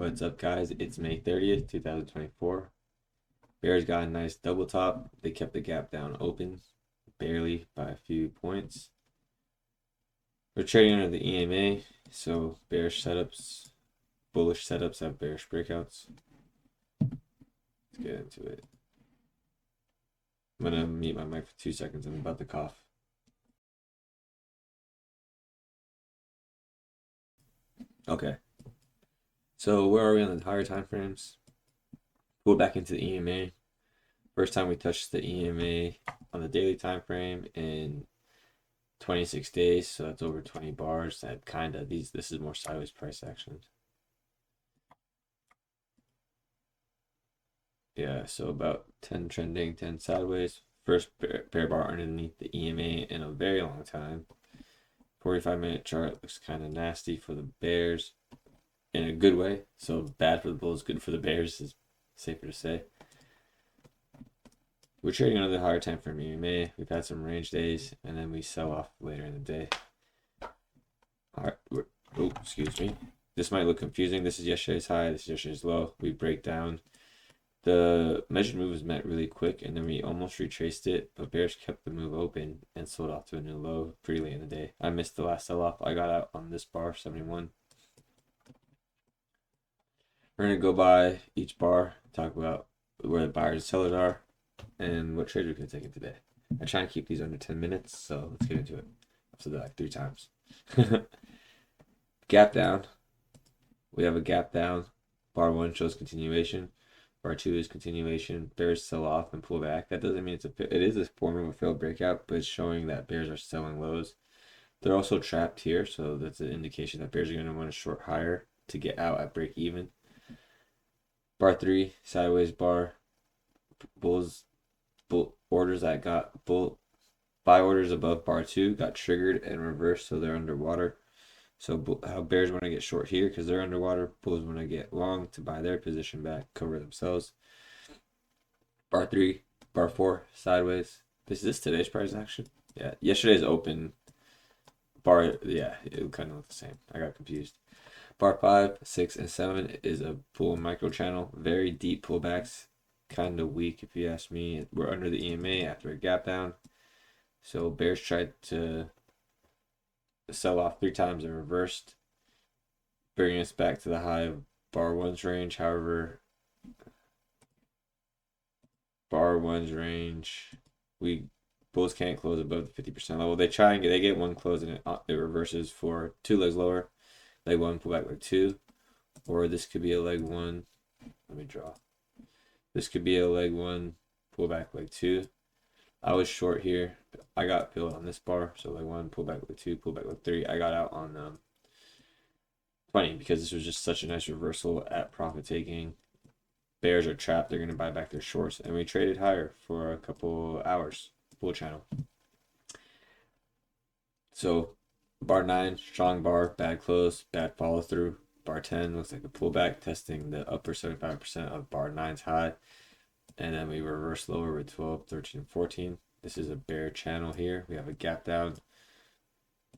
What's up, guys? It's May 30th, 2024. Bears got a nice double top. They kept the gap down open, barely by a few points. We're trading under the EMA, so bearish setups, bullish setups have bearish breakouts. Let's get into it. I'm gonna mute my mic for 2 seconds. I'm about to cough. Okay. So where are we on the higher time frames? Pull back into the EMA. First time we touched the EMA on the daily time frame in 26 days, so that's over 20 bars. That kind of this is more sideways price action. Yeah, so about 10 trending, 10 sideways. First bear bar underneath the EMA in a very long time. 45-minute chart looks kind of nasty for the bears in a good way. So bad for the bulls, good for the bears is safer to say. We're trading under the higher time frame EMA. We've had some range days, and then we sell off later in the day. All right, oh, excuse me. This might look confusing. This is yesterday's high. This is yesterday's low. We break down. The measured move was met really quick, and then we almost retraced it, but bears kept the move open and sold off to a new low pretty late in the day. I missed the last sell-off. I got out on this bar, 71. We're going to go by each bar, talk about where the buyers and sellers are, and what trades we can take it today. I try and keep these under 10 minutes, so let's get into it. I've said that like 3 times. Gap down. We have a gap down. Bar 1 shows continuation. Bar 2 is continuation. Bears sell off and pull back. That doesn't mean it is a form of a failed breakout, but it's showing that bears are selling lows. They're also trapped here, so that's an indication that bears are going to want to short higher to get out at break even. Bar 3, sideways bar. Bull orders that got buy orders above bar 2 got triggered and reversed, so they're underwater. So how bears want to get short here because they're underwater. Bulls want to get long to buy their position back, cover themselves. Bar 3, bar 4, sideways. Is this today's price action? Yeah, yesterday's open bar. Yeah, it kind of looked the same. I got confused. Bar 5, 6, and 7 is a bull micro channel. Very deep pullbacks. Kind of weak if you ask me. We're under the EMA after a gap down. So bears tried to sell off 3 times and reversed, bringing us back to the high of bar 1's range. However, bar 1's range, bulls can't close above the 50% level. They get one close and it reverses for 2 legs lower. Leg 1, pull back leg 2, or this could be a leg 1. Let me draw. This could be a leg 1, pull back leg 2. I was short here. I got filled on this bar. So leg 1, pull back leg 2, pull back leg 3. I got out on 20 because this was just such a nice reversal at profit taking. Bears are trapped. They're going to buy back their shorts. And we traded higher for a couple hours. Bull channel. So bar 9, strong bar, bad close, bad follow through. Bar 10 looks like a pullback, testing the upper 75% of bar 9's high. And then we reverse lower with 12, 13, 14. This is a bear channel here. We have a gap down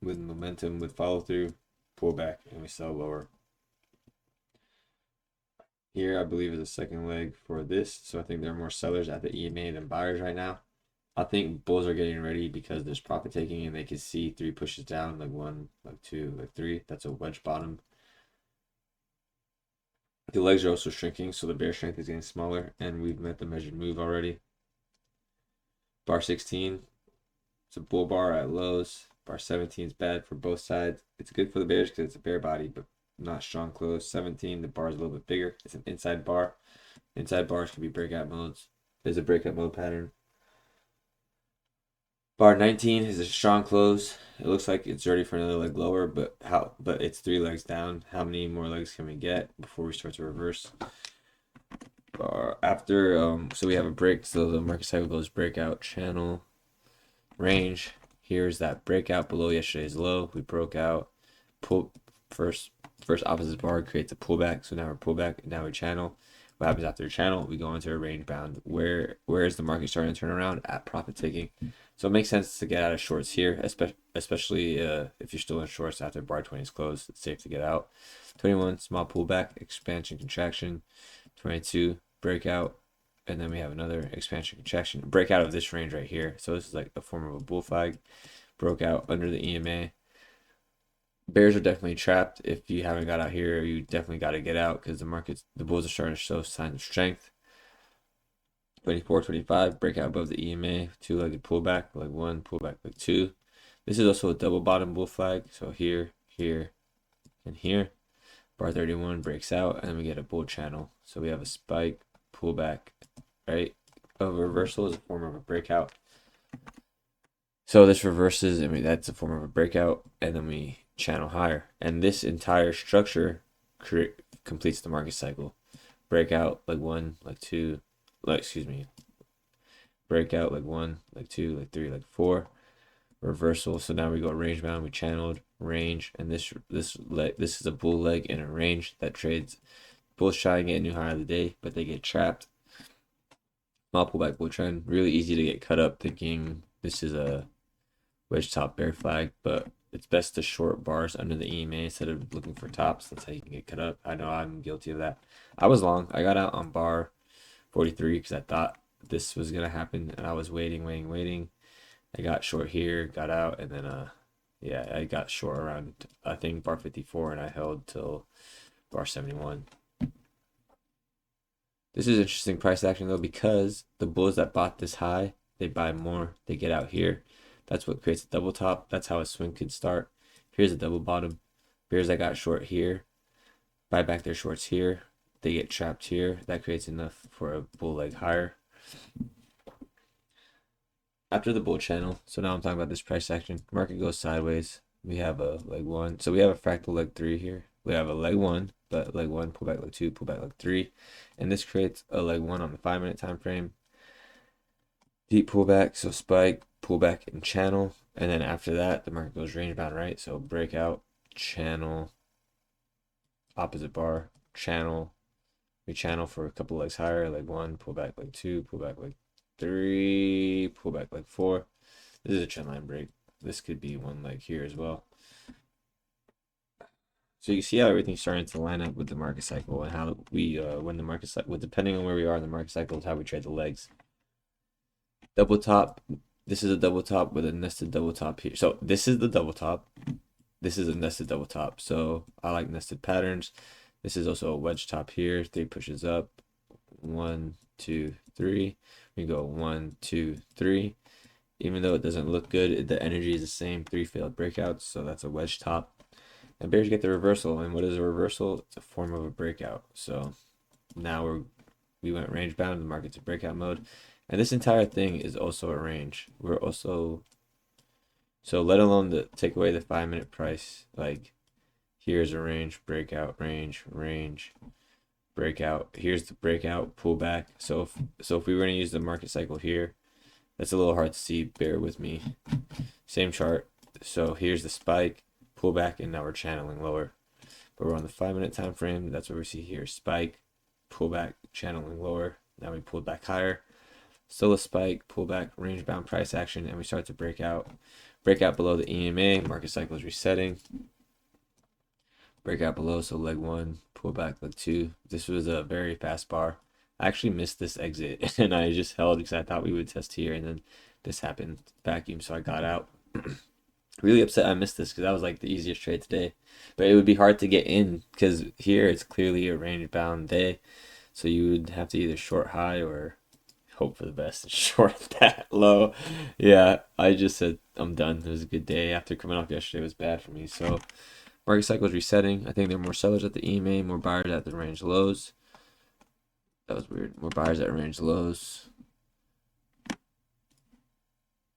with momentum, with follow through, pull back, and we sell lower. Here, I believe, is a second leg for this. So I think there are more sellers at the EMA than buyers right now. I think bulls are getting ready because there's profit taking and they can see 3 pushes down, leg 1, leg 2, leg 3. That's a wedge bottom. The legs are also shrinking, so the bear strength is getting smaller, and we've met the measured move already. Bar 16, it's a bull bar at lows. Bar 17 is bad for both sides. It's good for the bears because it's a bear body, but not strong close. 17, the bar is a little bit bigger. It's an inside bar. Inside bars can be breakout modes. There's a breakout mode pattern. Bar 19 is a strong close. It looks like it's ready for another leg lower, but it's 3 legs down. How many more legs can we get before we start to reverse? So we have a break. So the market cycle goes breakout channel range. Here's that breakout below yesterday's low. We broke out. First opposite bar creates a pullback. So now we're pullback. Now we channel. What happens after a channel? We go into a range bound. Where is the market starting to turn around? At profit taking. So it makes sense to get out of shorts here, especially if you're still in shorts after bar 20 is closed. It's safe to get out. 21, small pullback, expansion, contraction. 22, breakout, and then we have another expansion, contraction, breakout of this range right here. So this is like a form of a bull flag. Broke out under the EMA. Bears are definitely trapped. If you haven't got out here, you definitely got to get out because the bulls are starting to show signs of strength. 24, 25, breakout above the EMA, two-legged pullback, leg one, pullback, leg two. This is also a double bottom bull flag. So here, and here. Bar 31 breaks out, and then we get a bull channel. So we have a spike, pullback, right? A reversal is a form of a breakout. So this reverses, that's a form of a breakout, and then we channel higher. And this entire structure completes the market cycle. Breakout, leg one, leg two, breakout, leg one, leg two, leg three, leg four. Reversal. So now we go range bound, we channeled range, and this is a bull leg in a range that trades. Bulls try and get a new high of the day, but they get trapped. Small pullback bull trend. Really easy to get cut up thinking this is a wedge top bear flag, but it's best to short bars under the EMA instead of looking for tops. That's how you can get cut up. I know I'm guilty of that. I was long. I got out on bar 43 because I thought this was gonna happen, and I was waiting. I got short here, got out, and then I got short around I think bar 54, and I held till bar 71. This is interesting price action though, because the bulls that bought this high, they buy more, they get out here. That's what creates a double top. That's how a swing could start. Here's a double bottom. Bears that got short here buy back their shorts here. They get trapped here. That creates enough for a bull leg higher. After the bull channel, so now I'm talking about this price action. Market goes sideways. We have a leg one. So we have a fractal leg three here. We have a leg one, but leg one, pull back leg two, pull back leg three. And this creates a leg one on the 5-minute time frame. Deep pullback, so spike, pullback, and channel. And then after that, the market goes range bound, right? So breakout, channel, opposite bar, channel. We channel for a couple legs higher, leg one, pullback leg two, pullback leg three, pullback leg four. This is a trend line break. This could be one leg here as well. So you can see how everything's starting to line up with the market cycle, and how we when the market cycle, depending on where we are in the market cycle, is how we trade the legs. Double top. This is a double top with a nested double top here. So this is the double top. This is a nested double top. So I like nested patterns. This is also a wedge top here. 3 pushes up. 1, 2, 3. We go 1, 2, 3. Even though it doesn't look good, the energy is the same. 3 failed breakouts. So that's a wedge top. And bears get the reversal. And what is a reversal? It's a form of a breakout. So now we went range bound. The market's in breakout mode. And this entire thing is also a range. We're also, so let alone take away the 5-minute price, like here's a range, breakout, range, breakout. Here's the breakout, pullback. So if we were going to use the market cycle here, that's a little hard to see. Bear with me. Same chart. So here's the spike, pullback, and now we're channeling lower. But we're on the 5-minute time frame. That's what we see here. Spike, pullback, channeling lower. Now we pulled back higher. Still a spike, pullback, range bound price action, and we start to break out below the EMA. Market cycle is resetting. Breakout below, so leg one, pullback, leg two. This was a very fast bar. I actually missed this exit, and I just held because I thought we would test here, and then this happened, vacuum, so I got out. Really upset I missed this because that was like the easiest trade today. But it would be hard to get in because here it's clearly a range bound day, so you would have to either short high or hope for the best and short that low. Yeah, I just said I'm done. It was a good day. After coming off yesterday, it was bad for me. So market cycle is resetting. I think there are more sellers at the EMA, more buyers at the range lows. That was weird. More buyers at range lows.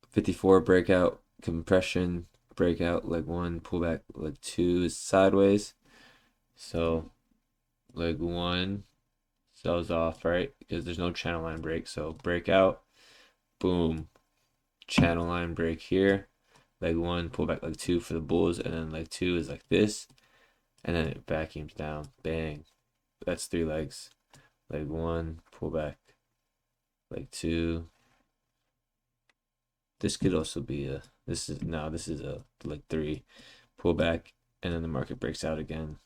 54 breakout, compression, breakout, leg one, pullback, leg two is sideways. So leg one sells off, right? Because there's no channel line break. So breakout, boom, channel line break here. Leg one, pull back leg two for the bulls, and then leg two is like this, and then it vacuums down. Bang. That's 3 legs. leg 1, pull back, leg 2. This could also be a, this is a leg 3, pull back, and then the market breaks out again.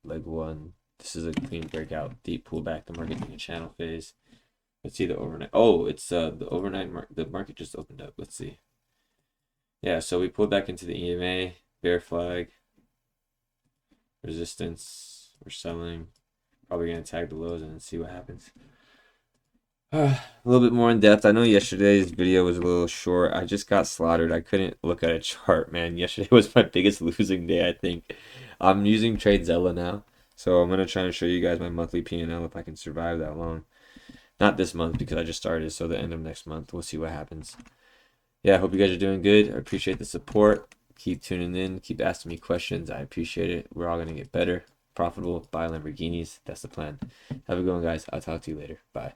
Leg 1, this is a clean breakout, deep pullback, the market in a channel phase. Let's see the overnight. Oh, it's the overnight the market just opened up. Let's see. Yeah, so we pulled back into the EMA, bear flag, resistance. We're selling. Probably gonna tag the lows and see what happens. A little bit more in depth. I know yesterday's video was a little short. I just got slaughtered. I couldn't look at a chart, man. Yesterday was my biggest losing day, I think. I'm using TradeZella now, so I'm gonna try and show you guys my monthly P&L if I can survive that long. Not this month because I just started, so the end of next month. We'll see what happens. Yeah, I hope you guys are doing good. I appreciate the support. Keep tuning in. Keep asking me questions. I appreciate it. We're all gonna get better, profitable, buy Lamborghinis. That's the plan. Have a good one, guys. I'll talk to you later. Bye.